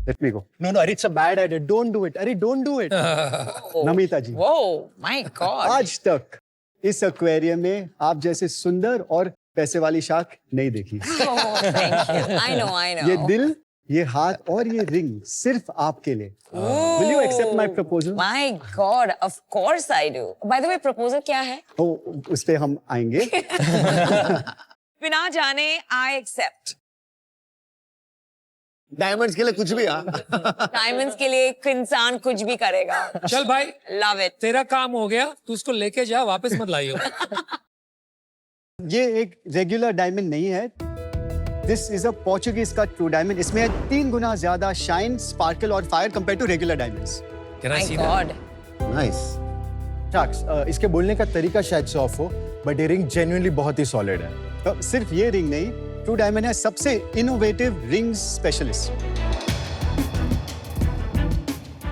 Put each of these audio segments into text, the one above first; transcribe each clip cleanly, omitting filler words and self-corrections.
Let me go. No, Ari, it's a bad idea. Don't do it. Ari, don't do it. Namita ji, Whoa, my God. आज तक इस aquarium में आप जैसे सुंदर और पैसे वाली शार्क नहीं देखी। Oh, thank you. I know. ये दिल, ये हाथ और ये रिंग सिर्फ आपके लिए। Will you accept my proposal? My God, of course I do. By the way, proposal क्या है? तो उस पे हम आएंगे। बिना जाने, I accept. डायमंड्स के लिए कुछ भी हाँ। Diamonds के लिए एक इंसान कुछ भी करेगा. चल भाई, Love it. तेरा काम हो गया, तू उसको लेके जा, वापस मत लाइयो। ये एक रेगुलर डायमंड नहीं है। दिस इज अ पोर्चुगीज का ट्रू डायमंड। इसमें 3 गुना ज्यादा शाइन, स्पार्कल और fire compare to regular diamonds. Can I My see that? God. Nice. Sharks, इसके बोलने का तरीका शायद से ऑफ हो, बट ये रिंग जेन्युइनली बहुत ही सॉलिड है। तो सिर्फ ये रिंग नहीं, ट्रू डायमंड है सबसे इनोवेटिव रिंग स्पेशलिस्ट।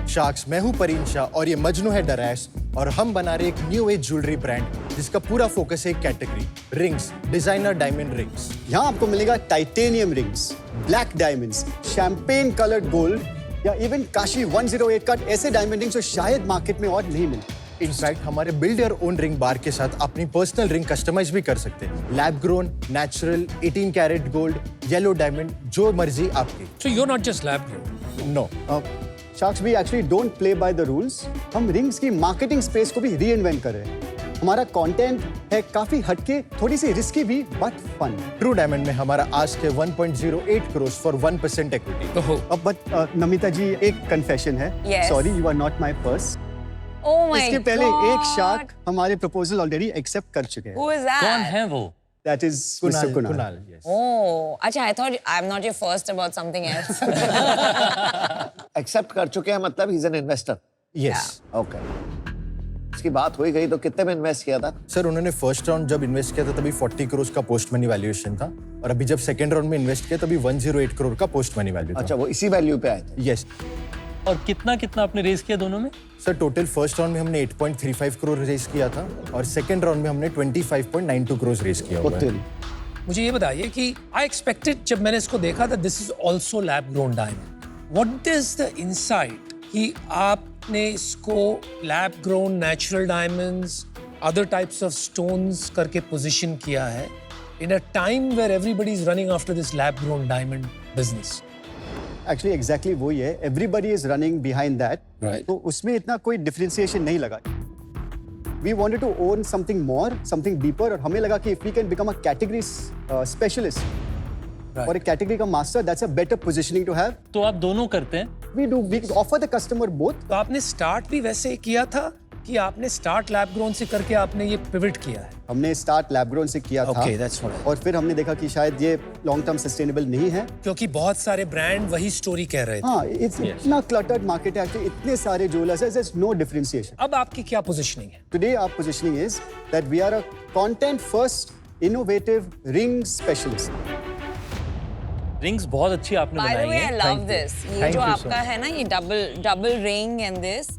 शार्क्स, मैं हूं परीन शाह और ये मजनू है डरैश और हम बना रहे एक न्यू एज ज्वेलरी ब्रांड जिसका पूरा फोकस है एक category, rings, designer diamond rings. यहाँ आपको मिलेगा titanium rings, black diamonds, champagne coloured gold या इवन काशी 108 का ऐसे डायमंड रिंग्स जो शायद मार्केट में और नहीं मिलते। इनफैक्ट हमारे बिल्ड योर ओन रिंग बार के साथ अपनी पर्सनल रिंग कस्टमाइज भी कर सकते हैं। Lab grown, natural, 18 carat gold, yellow diamond, जो मर्जी आपकी। So you're not just lab grown. No, sharks, we actually don't play by the rules. हम रिंग्स की मार्केटिंग स्पेस को भी रीइन्वेंट कर रहे हैं। हमारा कंटेंट है काफी हटके, थोड़ी सी रिस्की भी बट फन। ट्रू डायमंड में हमारा आज के 1.08 करोड़ फॉर 1% इक्विटी। ओहो, अब बट नमिता जी, एक कन्फेशन है। Yes. Sorry, you are not my purse. Oh my इसके God. पहले एक शार्क हमारे प्रपोजल ऑलरेडी एक्सेप्ट कर चुके हैं। Who is that? कौन है वो? That is mister Kunal. Kunal, yes. Oh, अच्छा, I thought I'm not your first about something else. Accept कर चुके हैं मतलब ही is an investor. Yes. Okay. इसकी बात हो ही गई तो कितने में इन्वेस्ट किया था? सर, उन्होंने फर्स्ट राउंड जब इन्वेस्ट किया था तभी 40 करोड़ का पोस्ट मनी वैल्यूएशन था और अभी जब सेकंड राउंड में इन्वेस्ट किया तभी 108 करोड़ का पोस्ट मनी वैल्यू था। अच्छा, वो इसी वैल्यू पे आए थे। यस और कितना कितना आपने रेस किया दोनों में? सर, टोटल फर्स्ट राउंड में हमने 8.35 करोड़ रेस किया था और सेकंड राउंड में हमने 25.92 करोड़ रेस किया हुआ है। मुझे ये बताइए कि I expected जब मैंने इसको देखा था, this is also lab grown diamond. What is the insight कि आपने इसको lab grown natural diamonds, other types of stones करके position किया है in a time where everybody is running after this lab grown diamond business? Actually exactly वही है। Everybody is running behind that. Right. तो उसमें इतना कोई डिफरेंशिएशन नहीं लगा। We wanted to own something more, something deeper, और हमें लगा कि if we can become a category specialist और एक कैटेगरी का master, that's a better positioning to have. तो आप दोनों करते हैं? We offer the customer both. तो आपने स्टार्ट भी वैसे ही किया था कि आपने स्टार्ट लैब ग्रोन से करके आपने ये पिवट किया है? हमने स्टार्ट लैब ग्रोन से किया था। Okay, that's what I- और फिर हमने देखा कि शायद ये लॉन्ग टर्म सस्टेनेबल नहीं है। क्योंकि बहुत सारे ब्रांड वही स्टोरी कह रहे थे। हाँ, इतना क्लटर्ड मार्केट है एक्चुअली, इतने सारे ज्वेलर्स है, there's no differentiation. अब आपकी क्या पोजीशनिंग है? Today our positioning is that we are a content first innovative ring specialist. Rings बहुत अच्छी आपने By the बनाई way, I है। love this. ये Thank जो you so आपका है ना, ये double ring and this,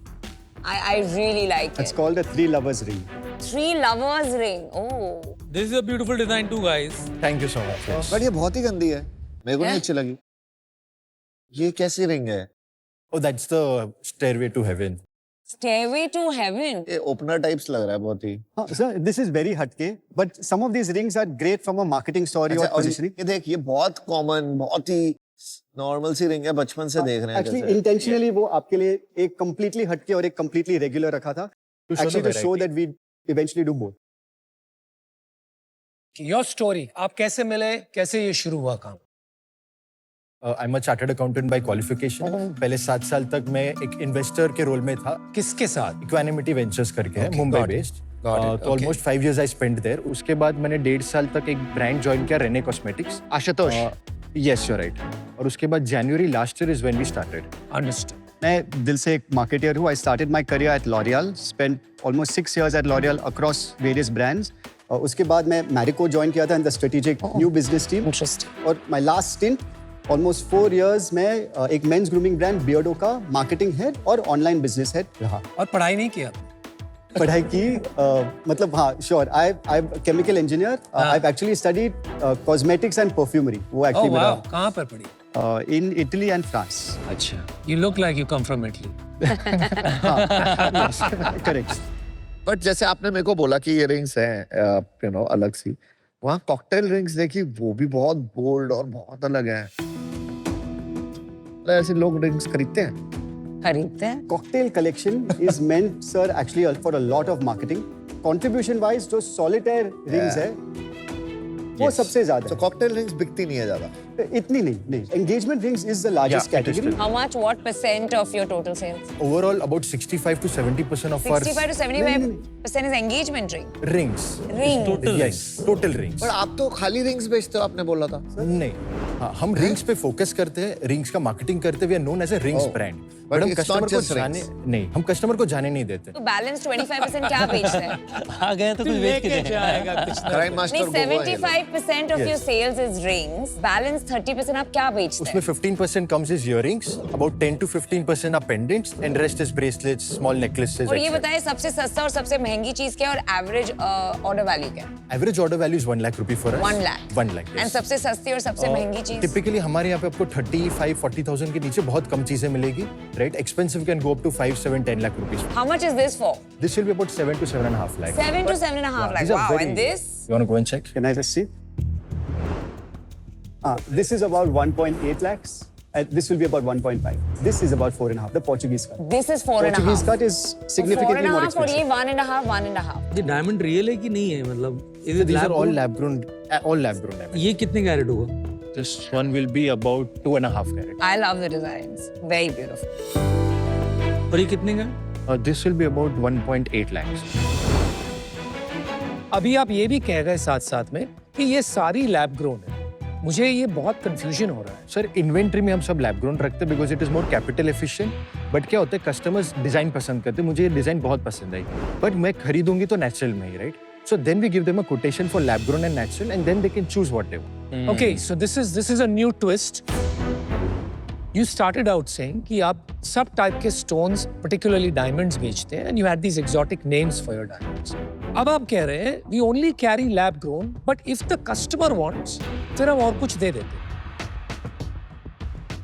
I really like It's it. called the three lovers ring. 3 lovers ring. Oh. This is a beautiful design too, guys. Thank you so much. But ये बहुत ही गंदी है, मेरे को नहीं अच्छी लगी। ये कैसी रिंग है? Oh, that's the stairway to heaven. Stairway to heaven. ये ओपनर टाइप्स लग रहा है बहुत ही। हाँ, sir, this is very हटके, but some of these rings are great from a marketing story अच्छा, or और positioning. ये देख, ये बहुत कॉमन, बहुत ही नॉर्मल सी रिंग है, बचपन से देख रहे हैं Actually, जैसे। intentionally वो आपके लिए एक completely हटके और एक completely regular रखा था. To show Actually, the to show that we eventually do both. Your story. आप कैसे मिले? कैसे ये शुरू हुआ काम? आई am a chartered accountant bye qualification. पहले 7 साल तक मैं एक इन्वेस्टर के रोल में था। किसके साथ? इक्वानिमिटी वेंचर्स करके है, Okay, Mumbai got it, based. got it, तो okay. Almost 5 years I spent there. उसके बाद मैंने 1.5 साल तक एक ब्रांड ज्वाइन किया, Renee cosmetics. Ashutosh. Yes, you are right. और उसके बाद January last year is when we started. Understood. मैं दिल से एक मार्केटियर हूँ। I started my career at L'Oreal, spent almost 6 years at L'Oreal across various brands. और उसके बाद मैं मैरिको ज्वाइन किया था in the strategic new business team. Interesting. और my last stint almost 4 years में एक मेंस ग्रूमिंग ब्रांड बियर्डो का मार्केटिंग हेड और ऑनलाइन बिजनेस हेड रहा। और पढ़ाई नहीं किया? पढ़ाई की मतलब हाँ, sure. I chemical engineer. I actually studied cosmetics and perfumery. वो Oh एक्चुअली wow, मेरा कहाँ पर पढ़ी? in Italy and France. अच्छा. You look like you come from Italy. Correct. But जैसे आपने मेरे को बोला कि ये रिंग्स हैं यू नो अलग सी, वहाँ कॉकटेल रिंग्स देखी, वो भी बहुत बोल्ड और बहुत अलग है. ऐसे लोग रिंग्स खरीदते हैं? खरीदते हैं. Cocktail collection is meant, sir, actually for a lot of marketing. Contribution wise, जो solitaire rings है, वो सबसे ज्यादा तो है. कॉकटेल रिंग्स बिकती नहीं है ज्यादा. इतनी नहीं. Engagement rings is the largest Yeah, it is category. How much? What percent of your total sales? Overall, about 65 to 70% of 65 to 75% is engagement ring. our rings. Ring. Total Yes, total rings. पर आप तो खाली rings बेचते हो, आपने बोला था. नहीं, हाँ, हम रिंग्स पे फोकस करते हैं, रिंग्स का मार्केटिंग करते हैं. We are known as a rings Oh. Brand. But but हम it's कस्टमर not को just जाने rings. नहीं, हम कस्टमर को जाने नहीं देते. तो बैलेंस 25% क्या बेचते हैं? आ गए तो कुछ बेच के जाएगा. क्राइम मास्टर नहीं, 75% of your sales is rings. Balance 30% आप क्या बेचते उसमें हैं? 15% comes is earrings, about 10 to 15% are pendants, and rest is bracelets, small necklaces. और ये etc. बताइए सबसे सस्ता और सबसे महंगी चीज क्या है और एवरेज ऑर्डर वैल्यू क्या है? Average order value is 1 lakh rupee for us. 1 lakh. 1 lakh. And Yes. सबसे सस्ती और सबसे महंगी चीज? Typically हमारे यहाँ पे आपको 35-40,000 के नीचे बहुत कम चीजें मिलेगी. Right? Expensive can go up to 5-7-10 lakh rupees. How much is this for? This will be about 7 to 7.5 lakhs. 7 to 7.5 These lakh. are Wow. very- And this? You want to go and check? Can I just see? This is about 1.8 lakhs. This will be about 1.5. This is about 4.5. The Portuguese cut. This is 4.5. Portuguese cut is significantly more 4.5 और ये expensive. 1.5. ये diamond real है कि नहीं है मतलब So these are all lab grown diamonds. ये कितने कैरेट होगा? This one will be about 2.5 carat. I love the designs. Very beautiful. और ये कितने का? This will be about 1.8 lakhs. अभी आप ये भी कह गए साथ साथ में कि ये सारी लैब ग्रोन है. मुझे ये बहुत कंफ्यूजन हो रहा है. सर इन्वेंट्री में हम सब लैब ग्रोन रखते हैं because it is more capital efficient. But क्या होता है कस्टमर्स डिजाइन पसंद करते हैं. मुझे ये डिजाइन बहुत पसंद आई बट मैं खरीदूंगी तो नेचुरल में ही. Right. So then we give them a quotation for lab grown and natural, and then they can choose what they want. Okay, so this is a new twist. You started out saying कि आप सब type के stones, particularly diamonds बेचते हैं, and you had these exotic names for your diamonds. अब आप कह रहे हैं we only carry lab grown, but if the customer wants, फिर हम और कुछ दे देते हैं.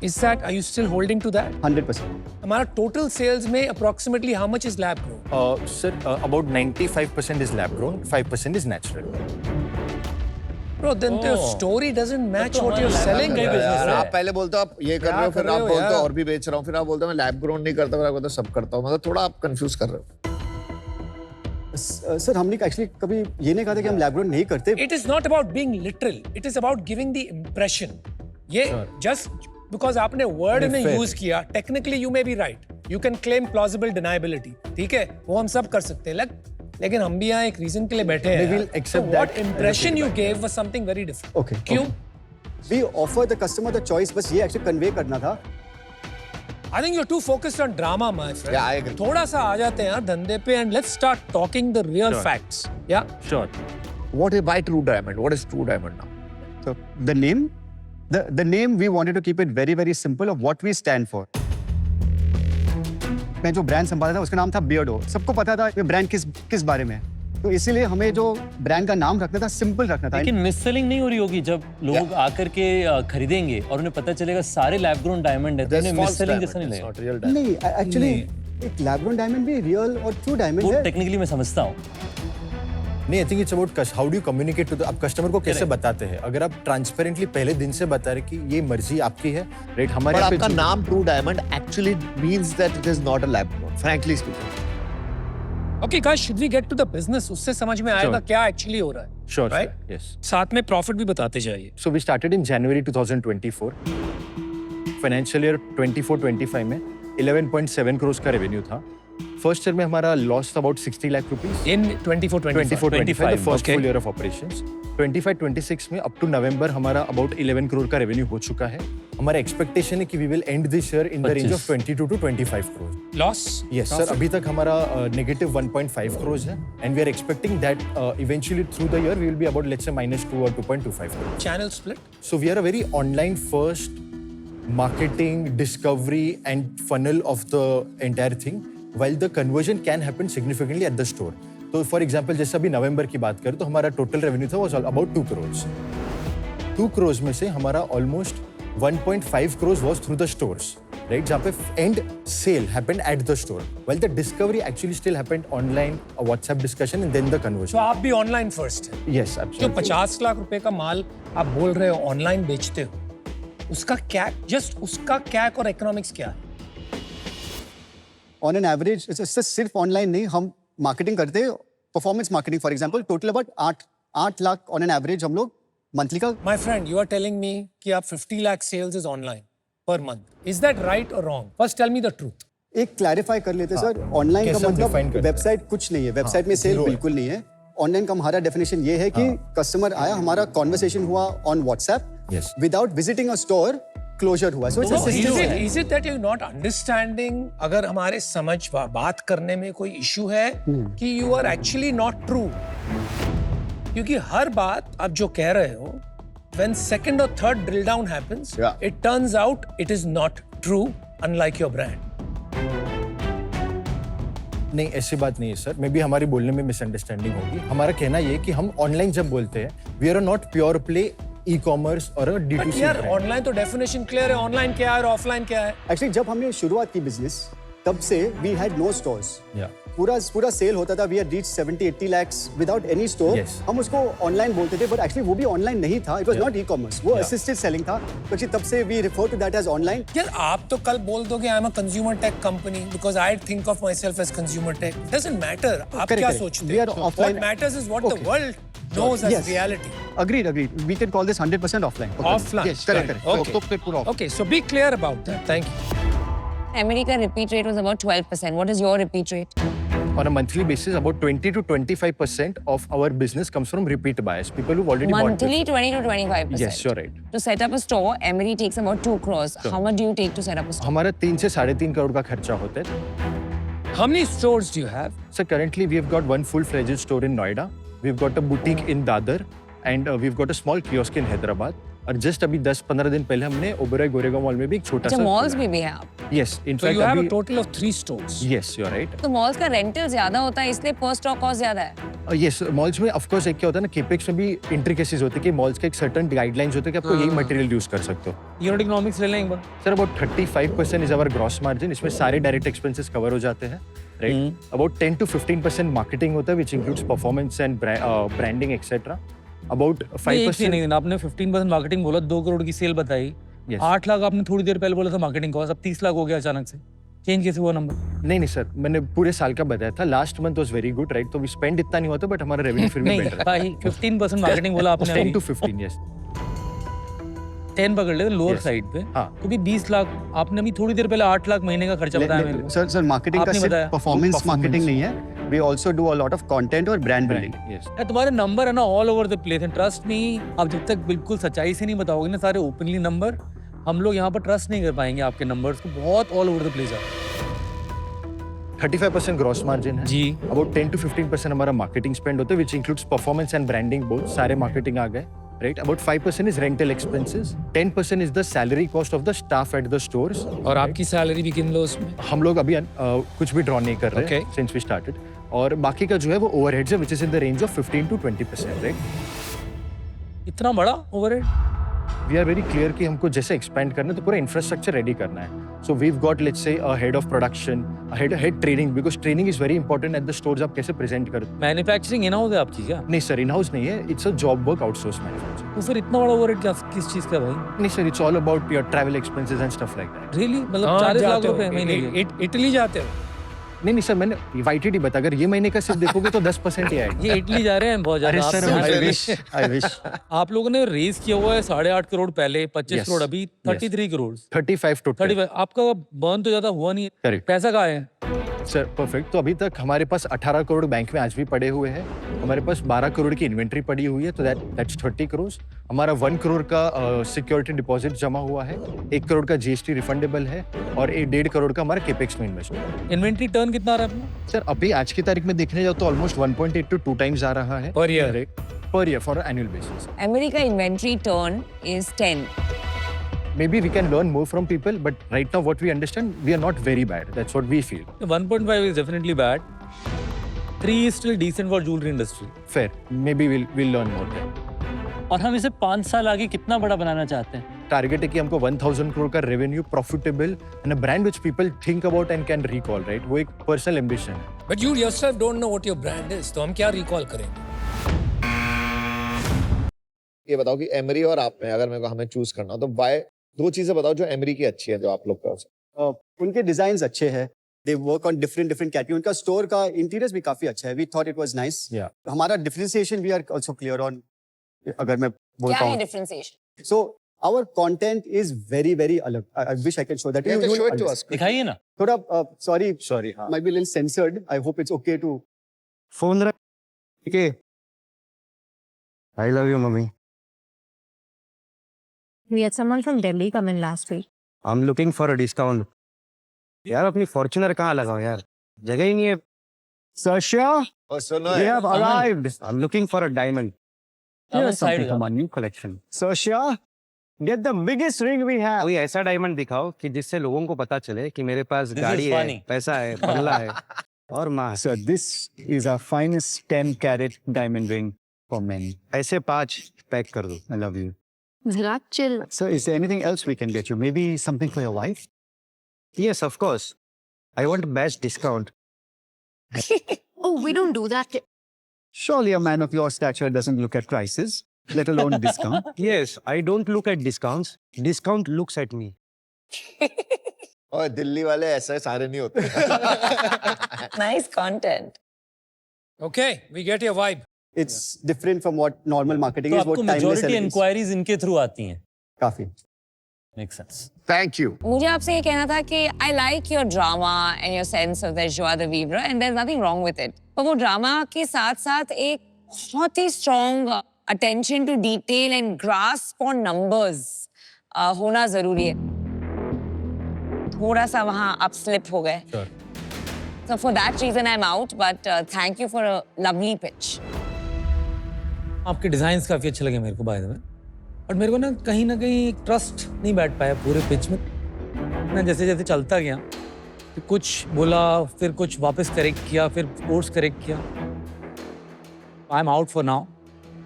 Is that, are you still holding to that? 100%. हमारा total sales में approximately how much is lab grown? Sir, about 95% is lab grown, 5% is natural. Bro, then the story doesn't match what you're selling. यार आप पहले बोलते हो आप ये कर रहे हो, क्या फिर कर आप रहे हो बोलते हो यार? और भी बेच रहा हूँ, फिर आप बोलते हो मैं लैब ग्रोन नहीं करता, फिर आप बोलते हो सब करता हूँ. मतलब थोड़ा आप कंफ्यूज कर रहे हो. सर हमने एक्चुअली कभी ये नहीं कहा था कि हम लैब ग्रोन नहीं करते. It is not about being literal. It is about giving the impression. ये just because आपने word में fair. use किया, technically you may be right. You can claim plausible deniability. ठीक है, वो हम सब कर सकते हैं. लेकिन हम भी यहाँ एक reason के लिए बैठे हैं. We will accept so what that impression as a you feedback. gave was something very different. Okay. क्यों? We offer the customer the choice. बस ये एक्चुअली कन्वे करना था. I think you're too focused on drama, my friend. Yeah, I agree. थोड़ा सा आ जाते हैं यार धंधे पे and let's start talking the real facts. Yeah. Sure. What is why true diamond? What is true diamond now? So the name, the name we wanted to keep it very very simple of what we stand for. मैं जो brand संभाला था उसका नाम था बियर्डो. सबको पता था ये ब्रांड किस बारे में है. तो इसीलिए हमें जो ब्रांड का नाम रखना था सिंपल रखना था. लेकिन मिस सेलिंग नहीं हो रही होगी जब लोग आकर के खरीदेंगे और उन्हें पता चलेगा सारे लैब ग्रोन डायमंड है तो There's उन्हें false मिस सेलिंग diamond, जैसा नहीं it's लगेगा. not real diamond. नहीं एक्चुअली एक लैब ग्रोन डायमंड भी रियल और ट्रू डायमंड वो है. टेक्निकली मैं समझता हूँ. नहीं, I think it's about how do you communicate to the. आप कस्टमर को कैसे बताते हैं. अगर आप ट्रांसपेरेंटली पहले दिन से बता रहे कि ये मर्जी आपकी है. राइट. हमारे But यहाँ आपका पे नाम true diamond actually means that it is not a lab grown. Frankly speaking. Okay, guys, should we get to the business? उससे समझ में आएगा Sure. क्या एक्चुअली हो रहा है. Sure, Right? sir. Yes. साथ में प्रॉफिट भी बताते जाइए. So we started in January 2024. Financial year 24-25 में 11.7 crores का रेवेन्यू था. फर्स्ट ईयर में हमारा लॉस था about 60 lakh rupees. In 24-25. 24-25 the first okay. full year of operations. 25-26 में अप टू नवंबर हमारा अबाउट 11 करोड़ का रेवेन्यू हो चुका है. हमारा एक्सपेक्टेशन है कि we will end this year in the range of 22 to 25 crores. Loss? Yes, sir. अभी तक हमारा negative 1.5 crores है, and we are expecting that eventually through the year we will be about let's say -2 or 2.25 crores. Channel split? So we are a very online first marketing, discovery, and funnel of the entire thing. While the conversion can happen significantly at the store. तो for example जैसे अभी नवंबर की बात करें तो हमारा total revenue था was about 2 crores. 2 crores में से हमारा almost 1.5 crores was through the stores, right? जहाँ पे end sale happened at the store, while the discovery actually still happened online, a WhatsApp discussion, and then the तो conversion. आप भी online first है. Yes, जो absolutely. 50 लाख रुपए का माल आप बोल रहे हो ऑनलाइन बेचते हो, उसका क्या, जस्ट उसका कैक और इकोनॉमिक्स क्या है? ऑन एन एवरेज सिर्फ ऑनलाइन नहीं, हम मार्केटिंग करते हैं, performance marketing for example, total about 8 lakh on an average हम लोग मंथली का. My friend, you are telling me कि आप 50 lakh sales is online per month. Is that right or wrong? First tell me the truth. एक clarify कर लेते हैं sir, online का कैसे हम define मतलब करते हैं? वेबसाइट कुछ नहीं है, वेबसाइट में सेल zero है. बिल्कुल नहीं है. ऑनलाइन का हमारा डेफिनेशन ये है कि कस्टमर आया, हमारा कॉन्वर्सेशन हुआ on WhatsApp, Yes. Without visiting a store, closure हुआ. So So it's is it that you're not understanding? अगर हमारे समझ बात करने में कोई इशू है कि you are actually not true. क्योंकि हर बात आप जो कह रहे हो, when second or third drill down happens, Yeah. it turns out it is not true, unlike your brand. नहीं, ऐसी बात नहीं है सर. मे बी हमारी बोलने में मिसअंडरस्टैंडिंग होगी. हमारा कहना ये है कि हम ऑनलाइन जब बोलते हैं, we are not pure play e-commerce और But D2C यार brand. ऑनलाइन तो डेफिनेशन क्लियर है, ऑनलाइन क्या है और ऑफलाइन क्या है. एक्चुअली जब हमने शुरुआत की बिजनेस, तब से we had no stores. Yeah. पूरा सेल होता था, we had reach 70-80 lakhs without any store. Yes. हम उसको ऑनलाइन बोलते थे, बट एक्चुअली वो भी ऑनलाइन नहीं था. इट वाज नॉट ई-कॉमर्स, वो असिस्टेड सेलिंग था. तो तब से we refer to that as online. यार आप तो कल बोल दोगे I am a consumer tech company because I think of myself as consumer tech. Doesn't matter आप Correct, क्या correct. सोचते We हो. are offline. What matters is what the Okay. world knows as Yes. reality. Agreed. We can call this 100% offline. Okay. Offline. Yes, correct. Okay. तो फिर पूरा Okay, so be clear about that. Thank you. America repeat rate was about 12%. What is your repeat rate? On a monthly basis, about 20 to 25% of our business comes from repeat buyers, people who've already bought Monthly, before. 20 to 25%. Yes, you're right. To set up a store, Emery takes about 2 crores. How much do you take to set up a store? हमारा 3 से 3.5 करोड़ का खर्चा होता है. How many stores do you have? So currently we have got one full-fledged store in Noida. We've got a boutique in Dadar, and we've got a small kiosk in Hyderabad. और just अभी 10-15 दिन पहले हमने Oberoi Goregaon mall में भी एक छोटा अच्छा, सा malls में भी है आप. Yes So in fact you have a अभी total of 3 stores. Yes you are right. तो malls का rental ज्यादा होता है, इसलिए per store cost ज्यादा है. यस मॉल्स में ऑफ कोर्स एक क्या होता है ना, केपेक्स में भी इंट्रिकेसीज होती है कि मॉल्स के एक सर्टेन गाइडलाइंस होते हैं कि आपको यही मटेरियल यूज कर सकते हो. यूनिट इकोनॉमिक्स ले लें एक बार. Sir about 35% is our gross margin. इसमें सारे डायरेक्ट एक्सपेंसेस कवर हो जाते हैं, राइट. अबाउट 10 to 15% मार्केटिंग होता है, which includes performance and branding etcetera. About एक 5% नहीं, आपने 15% मार्केटिंग बोला, 2 करोड़ की सेल बताई. Yes. 8 लाख आपने थोड़ी देर पहले बोला था मार्केटिंग कॉस्ट, अब 30 लाख हो गया अचानक से. चेंज कैसे हुआ नंबर? नहीं सर, मैंने पूरे साल का बताया था. Last month was very good, right. तो वी स्पेंड इतना नहीं होता, बट हमारा रेवेन्यू फिर भी नहीं बेटर है. भाई, 15% मार्केटिंग बोला आपने. 10 to 15, यस. 10 पकड़ ले लोअर Yes. साइड पे. हाँ. तो भी 20 लाख आपने अभी थोड़ी देर पहले 8 लाख महीने का खर्चा बताया मेरे को. सर मार्केटिंग का आपने बताया. सिर्फ परफॉर्मेंस Performance. मार्केटिंग नहीं है. We also do a lot of content और ब्रांड बिल्डिंग. यस. यार, तुम्हारे नंबर है ना all over the place. And trust me, आप जब तक बिल्कुल सच्चाई से नहीं बताओगे ना सारे ओपनली नंबर, हम लोग यहाँ पर ट्रस्ट नहीं कर पाएंगे आपके नंबर्स को. बहुत ऑल ओवर द प्लेस है 35% ग्रॉस मार्जिन है जी. अबाउट 10 to 15% हमारा मार्केटिंग स्पेंड होता है, which includes performance and branding both. सारे मार्केटिंग आ गए, right. About 5% is rental expenses. 10% is the salary cost of the staff at the stores. और आपकी salary भी गिन लो उसमें. हम लोग अभी कुछ भी ड्रॉ नहीं कर रहे Okay. Since we started. और बाकी का जो है वो ओवरहेड्स है, which is in the range of 15 to 20%, right. इतना बड़ा overhead. We are very clear कि हमको जैसे एक्सपेंड करना है तो पूरा इंफ्रास्ट्रक्चर रेडी करना है. So we've got let's say a head of production, head training, because training is very important at the stores. आप कैसे प्रेजेंट करते हो. मैन्युफैक्चरिंग इन हाउस है आपकी क्या? नहीं सर, इन हाउस नहीं है. It's a job work outsource manufacturing. तो फिर इतना बड़ा ओवरहेड क्या किस चीज का भाई? नहीं sir, it's all about your travel expenses and stuff like that. Really मतलब हाँ, 40 लाख जाते हो. रुपए महीने के? इटली जाते हो? नहीं सर, मैंने YTD बता, अगर ये महीने का सिर्फ देखोगे तो 10% ही आएगा. ये इटली जा रहे हैं बहुत अरे ज्यादा. सर, आपसे- आई विश. आप लोगों ने रेज किया हुआ है 8.5 करोड़ पहले, 25 Yes. करोड़ अभी, 33 करोड़. 35 टोटल. 35. आपका बर्न तो ज्यादा हुआ नहीं है. Correct. पैसा कहाँ है? Sir perfect. तो अभी तक हमारे पास 18 करोड़ बैंक में आज भी पड़े हुए हैं. हमारे पास 12 करोड़ की इन्वेंट्री पड़ी हुई है, तो दैट्स 30 करोड़. हमारा 1 करोड़ का सिक्योरिटी डिपॉजिट जमा हुआ है. 1 करोड़ का GST रिफंडेबल है, और 1.5 करोड़ का हमारा केपेक्स में इन्वेस्टमेंट. इन्वेंट्री टर्न कितना आ रहा है अपना? सर अभी आज की तारीख में देखने जाओ तो ऑलमोस्ट 1.8 to 2 times आ रहा है Per year. Per year for annual basis. America inventory turn is 10. Maybe we can learn more from people, but right now what we understand, we are not very bad. That's what we feel. 1.5 is definitely bad. 3 is still decent for jewelry industry. Fair. Maybe we'll learn more there. और हम इसे 5 साल आगे कितना बड़ा बनाना चाहते हैं? Target है कि हमको 1000 crore का revenue profitable and a brand which people think about and can recall, right? वो एक पर्सनल एम्बिशन है. But you yourself don't know what your brand is. तो हम क्या recall करेंगे? ये बताओ कि एमरी और आप में अगर मेरे को हमें चूज करना हो तो वाई, दो चीजें बताओ जो एमरी की अच्छी है जो आप लोग का. उनके डिजाइन अच्छे हैं. They work on different categories. उनका स्टोर का इंटीरियर्स भी काफी अच्छा है. We thought it was nice. Yeah. हमारा differentiation we are also clear on. अगर मैं क्या बोलता है हूँ. differentiation? So our content is very अलग. I wish I can show that. You have to will show it to understand. us. दिखाइए ना. थोड़ा sorry हाँ. might be a little censored. I hope it's okay to. Phone रख. ठीक है. I love you, mummy. We had someone from Delhi come in last week. I'm looking for a discount. यार अपनी Fortuner कहाँ लगाओ यार, जगह ही नहीं है. Sasha, और सुनो we have arrived. I'm looking for a diamond. Here's something from our new collection. Sasha, get the biggest ring we have. कोई ऐसा डायमंड दिखाओ कि जिससे लोगों को पता चले कि मेरे पास This गाड़ी is है, funny. पैसा है, बंगला है और माँ. Sir, this is our finest 10 carat diamond ring for men. ऐसे 5 पैक कर दो. I love you. Virat, chill. Sir, is there anything else we can get you? Maybe something for your wife? Yes, of course. I want best discount. Oh, we don't do that. Surely a man of your stature doesn't look at prices, let alone discount. Yes, I don't look at discounts. Discount looks at me. और दिल्ली वाले ऐसे सारे नहीं होते. Nice content. Okay, we get your vibe. It's different from what normal marketing तो is. आपको What timeless majority elements. inquiries इनके through आती हैं. काफी. Makes sense. Thank you. मुझे आपसे ये कहना था कि I like your drama and your sense of the joie de vivre and there's nothing wrong with it. पर वो ड्रामा के साथ-साथ एक बहुत ही strong attention to detail and grasp on numbers होना जरूरी है. थोड़ा सा वहाँ आप slip हो गए. Sure. So for that reason I'm out, but thank you for a lovely pitch. आपके डिजाइन्स काफी अच्छे लगे मेरे को बाय द वे. और मेरे को ना कहीं ट्रस्ट नहीं बैठ पाया पूरे पिच में. मैं जैसे जैसे चलता गया तो कुछ बोला, फिर कुछ वापस करेक्ट किया, फिर कोर्स करेक्ट किया. I am out for now.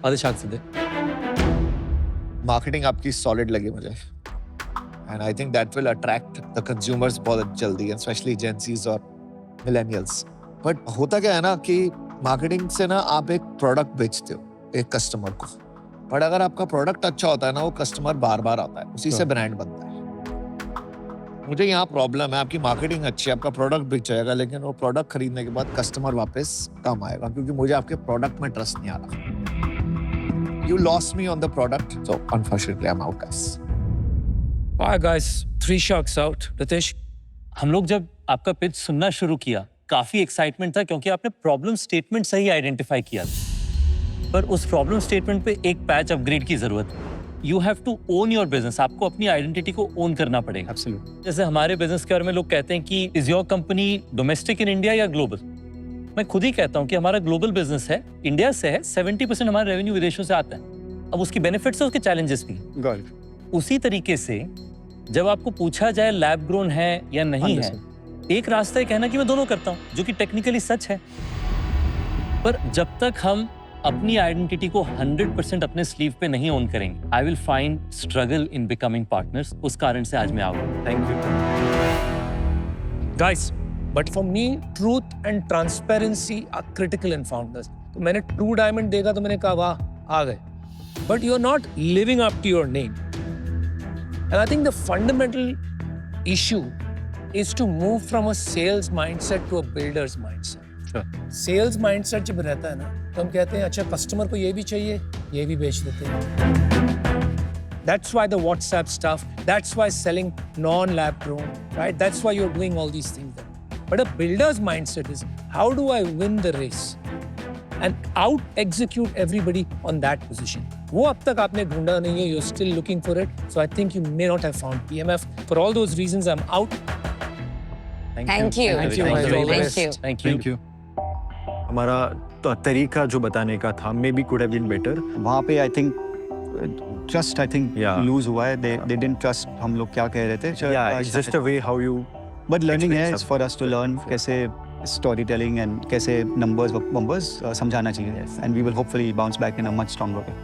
आदिशाक सिद्धे. मार्केटिंग आपकी सॉलिड लगी मुझे. And I think that will attract the consumers बहुत जल्दी, स्पेशली जेंसीज और मिलेनियल्स. बट होता क्या है ना कि मार्केटिंग से ना आप एक प्रोडक्ट बेचते हो एक कस्टमर को, बट अगर आपका प्रोडक्ट अच्छा होता है ना वो कस्टमर बार बार आता है, उसी से ब्रांड बनता है. मुझे यहाँ प्रॉब्लम है, आपकी मार्केटिंग अच्छी है, आपका प्रोडक्ट बिक जाएगा, लेकिन वो प्रोडक्ट खरीदने के बाद कस्टमर वापस कम आएगा क्योंकि मुझे आपके प्रोडक्ट में ट्रस्ट नहीं आ रहा. You lost me on the product, so unfortunately I am out guys. Bye guys, 3 sharks out. Ritesh, हम लोग जब आपका पिच सुनना शुरू किया काफी एक्साइटमेंट था क्योंकि आपने प्रॉब्लम स्टेटमेंट सही आइडेंटिफाई किया था. पर उस प्रॉब्लम स्टेटमेंट पे एक पैच अपग्रेड की जरूरत है. You have to own your business. आपको अपनी आइडेंटिटी को ओन करना पड़ेगा. Absolutely. जैसे हमारे बिजनेस के बारे में लोग कहते हैं कि is your company domestic in India या ग्लोबल. मैं खुद ही कहता हूँ कि हमारा ग्लोबल बिजनेस है, इंडिया से है. 70% हमारा रेवेन्यू विदेशों से आता है. अब उसकी बेनिफिट्स है, उसके चैलेंजेस भी. Got it. उसी तरीके से जब आपको पूछा जाए लैब ग्रोन है या नहीं है, एक रास्ता है कहना कि मैं दोनों करता हूँ, जो कि टेक्निकली सच है. पर जब तक हम अपनी आइडेंटिटी को 100% अपने स्लीव पे नहीं ओन करेंगे, I will find struggle in becoming partners. उस कारण से आज मैं आऊँ. Thank you. guys, but for me, truth and transparency are critical in founders. तो मैंने True Diamond देखा तो मैंने कहा वाह आ गए. But you're not living up to your name. And I think the fundamental issue is to move from a sales mindset to a builder's mindset. Sure. Sales mindset जब रहता है ना तो हम कहते हैं अच्छा कस्टमर को ये भी चाहिए, ये भी बेच देते हैं. That's why the WhatsApp stuff, that's why selling non-lab grown, right? That's why you're doing all these things. But a builder's mindset is how do I win the race and out-execute everybody on that position. वो अब तक आपने ढूंढा नहीं है, you're still looking for it. So I think you may not have found PMF. For all those reasons, I'm out. Thank you. Thank you. Thank you. Thank you. Thank you. Thank you. हमारा तो तरीका जो बताने का था maybe could have been better. वहाँ पे I think trust I think Yeah. lose हुआ है. They didn't trust हम लोग क्या कह रहे थे. Yeah, it's just a way how you. But learning explain है it's for us to learn कैसे storytelling and कैसे numbers समझाना चाहिए. And we will hopefully bounce back in a much stronger way.